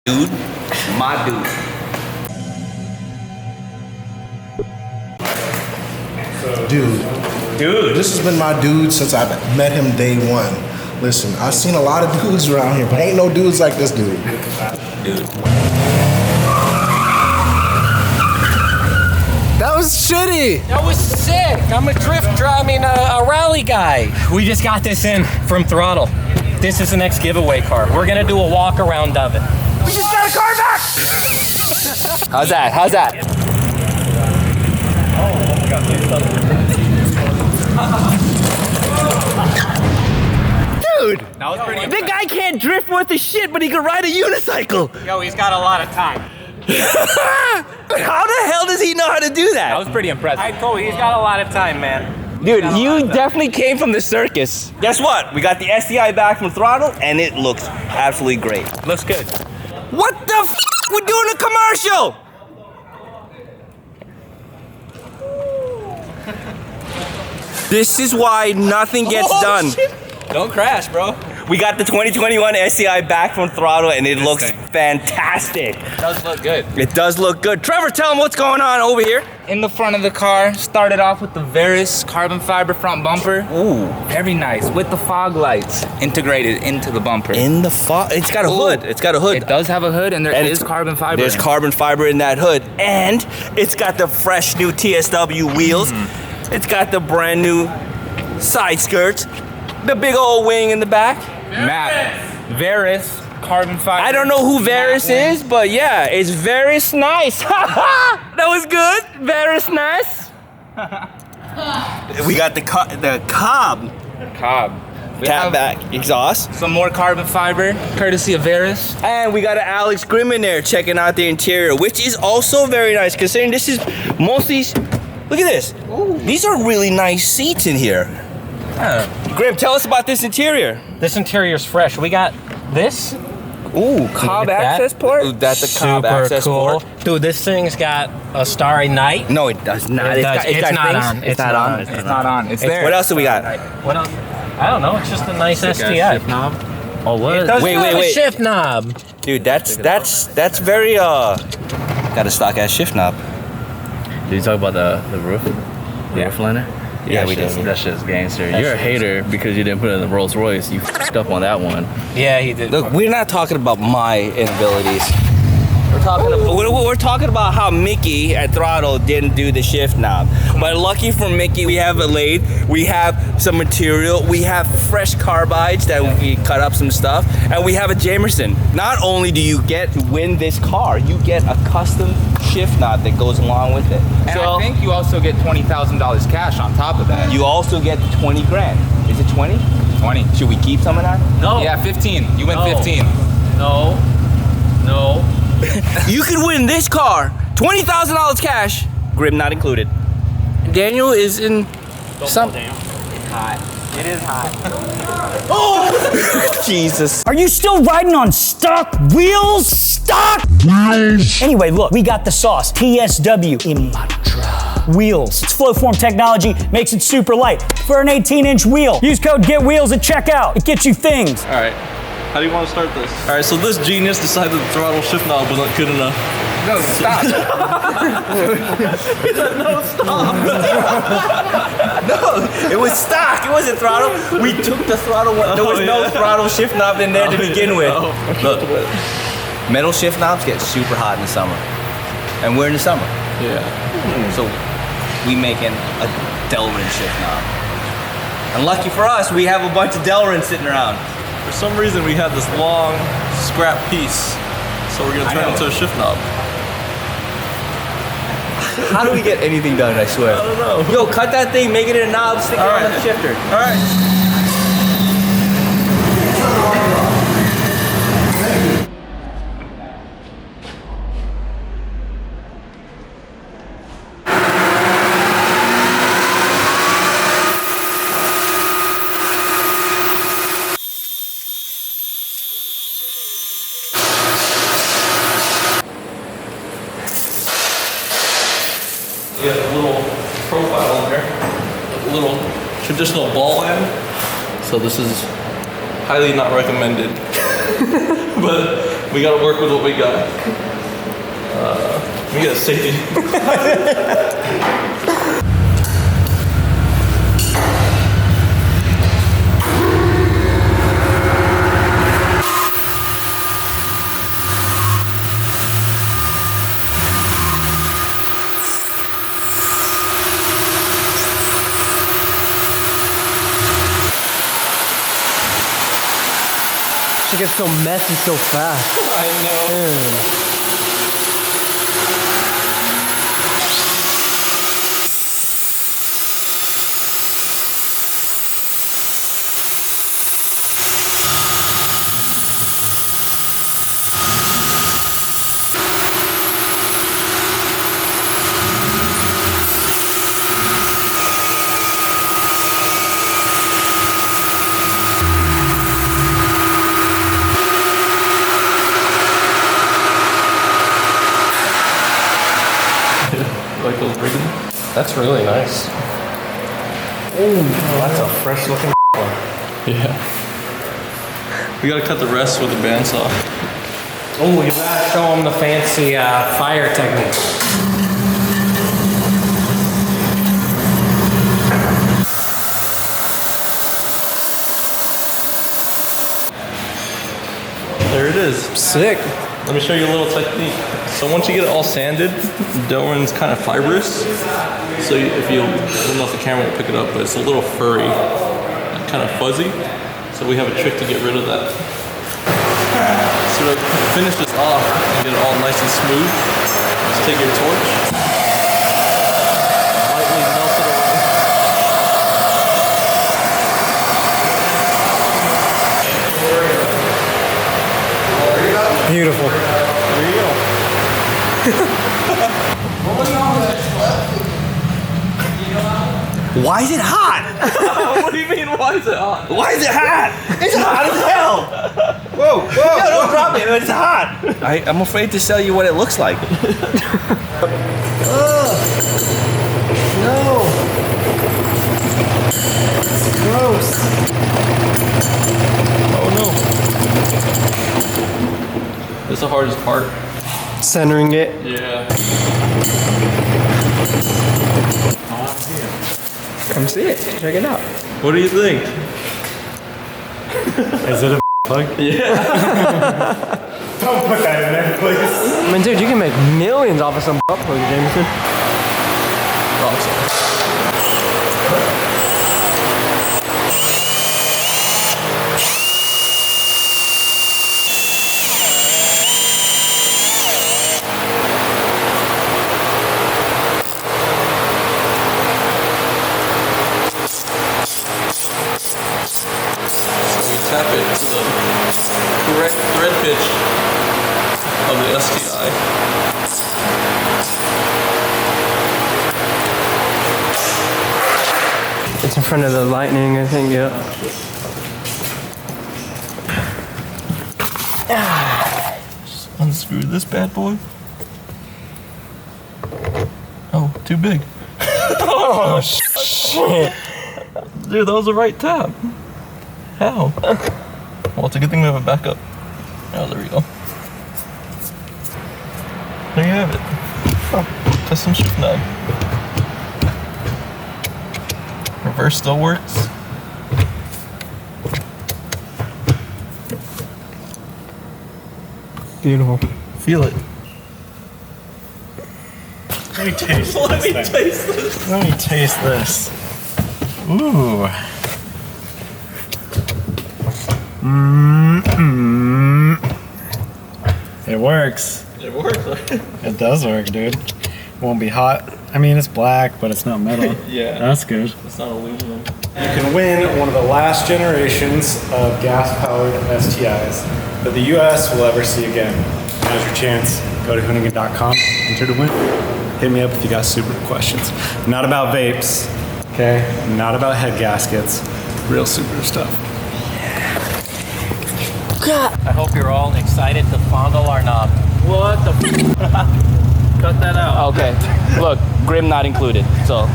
Dude, my dude. Dude, this has been my dude since I met him day one. Listen, I've seen a lot of dudes around here, but ain't no dudes like this dude. Dude. That was shitty. That was sick. I'm a a rally guy. We just got this in from Throttle. This is the next giveaway car. We're gonna do a walk around of it. We just got a car back. How's that? How's that? Dude, that was pretty impressive. The guy can't drift worth a shit, but he can ride a unicycle. Yo, he's got a lot of time. How the hell does he know how to do that? That was pretty impressive. I told you, he's got a lot of time, man. Dude, you definitely came from the circus. Guess what? We got the STi back from Throttle, and it looks absolutely great. Looks good. What the f? We're doing a commercial! This is why nothing gets done. Shit. Don't crash, bro. We got the 2021 STi back from Throttle, and it looks fantastic. It does look good. It does look good. Trevor, tell them what's going on over here. In the front of the car, started off with the Veris carbon fiber front bumper. Ooh. Very nice, with the fog lights integrated into the bumper. In the fog, it's got a hood. It's got a hood. It does have a hood, and there is carbon fiber. There's carbon fiber in that hood, and it's got the fresh new TSW wheels. It's got the brand new side skirts, the big old wing in the back. Matte Veris carbon fiber. I don't know who Veris is, but yeah, it's Veris nice. That was good. Veris nice. We got the Cobb We tap have back exhaust. some more carbon fiber, courtesy of Veris. And we got an Alex Grimm in there checking out the interior, which is also very nice considering this is mostly, look at this. Ooh. These are really nice seats in here. Grimm, tell us about this interior. This interior's fresh. We got this. Ooh, Cobb access port? Ooh, that's a Cobb access port. Dude, this thing's got a Starry Night. No, it does not. It's not on. It's not on. It's not on. It's there. What else do we got? What else? I don't know. It's just a nice STi. Shift knob. Oh, what? Wait. Shift knob. Dude, that's very got a stock ass shift knob. Did you talk about the roof? The roof liner? Yeah, we did. That shit's gangster. You're a hater because you didn't put it in the Rolls Royce. You f***ed up on that one. Yeah, he did. Look, we're not talking about my inabilities. We're talking about how Mickey at Throttle didn't do the shift knob. But lucky for Mickey, we have a lathe, we have some material, we have fresh carbides that we cut up some stuff, and we have a Jameson. Not only do you get to win this car, you get a custom shift knob that goes along with it. And I think you also get $20,000 cash on top of that. You also get 20 grand. Is it 20? 20. Should we keep some of that? No. Yeah, 15. You win No. 15. No. You could win this car, $20,000 cash, Grimm not included. Daniel is in some. It is hot. Oh, Jesus. Are you still riding on stock wheels? Stock wheels. Anyway, look, we got the sauce. TSW Imatra wheels. Its flow form technology makes it super light for an 18-inch wheel. Use code GETWHEELS at checkout. It gets you things. All right. How do you want to start this? All right, so this genius decided the throttle shift knob wasn't good enough. No, stop. He said, no, stop. No, it was stock. It wasn't throttle. We took the throttle one. There was no throttle shift knob in there to begin with. Look, metal shift knobs get super hot in the summer. And we're in the summer. Yeah. So we making a Delrin shift knob. And lucky for us, we have a bunch of Delrin sitting around. For some reason, we had this long scrap piece, so we're gonna turn it into a shift knob. How do we get anything done, I swear? I don't know. Yo, cut that thing, make it a knob, stick it on the shifter. All right. You have a little profile in there, a little traditional ball end. So this is highly not recommended. But We gotta work with what we got. We got safety. She gets so messy so fast. I know. Like those rigging? That's really nice. Oh, that's a fresh looking one. Yeah. We gotta cut the rest with a bandsaw. Oh, you gotta show them the fancy fire technique. There it is. Sick. Let me show you a little technique. So once you get it all sanded, Delrin's kind of fibrous. So if you, I don't know if the camera will pick it up, but it's a little furry, kind of fuzzy. So we have a trick to get rid of that. So to finish this off and get it all nice and smooth, just take your torch, lightly melt it away. Beautiful. There you go. Why is it hot? What do you mean, why is it hot? Why is it hot? It's hot as hell. Whoa, whoa. No, don't drop it. It's hot. I'm afraid to sell you what it looks like. No. Gross. Oh no. That's the hardest part. Centering it. Yeah. Come see it. Check it out. What do you think? Is it a plug? Yeah. Don't put that in there, please. I mean, dude, you can make millions off of some butt plug, Jameson. Tap it to the correct thread pitch of the STi. It's in front of the lightning, I think, yeah. Just unscrew this bad boy. Oh, too big. Oh, shit. Dude, that was the right tap. How? Well, it's a good thing we have a backup. Oh, there we go. There you have it. Custom shift knob. Reverse still works. Beautiful. Feel it. Let me taste Let me this. taste this. Let me taste this. Ooh. It works. It works, right? It does work, dude. Won't be hot. I mean, it's black, but it's not metal. Yeah. That's good. It's not aluminum. You can win one of the last generations of gas-powered STIs that the U.S. will ever see again. Now's your chance. Go to Hoonigan.com, enter to win. Hit me up if you got Subaru questions. Not about vapes, okay? Not about head gaskets. Real Subaru stuff. I hope you're all excited to fondle our knob. What the f? Cut that out. Okay. Look, grim not included. So